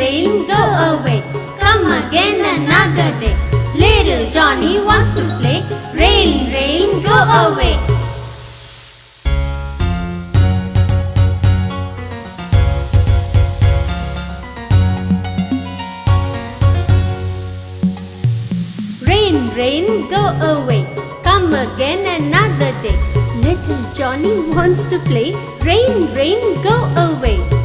rain, go away. Come again another day. Little Johnny wants to play. Rain, rain, go away. Rain, rain, go away. Come again another day. Little Johnny wants to play. Rain, rain, go away.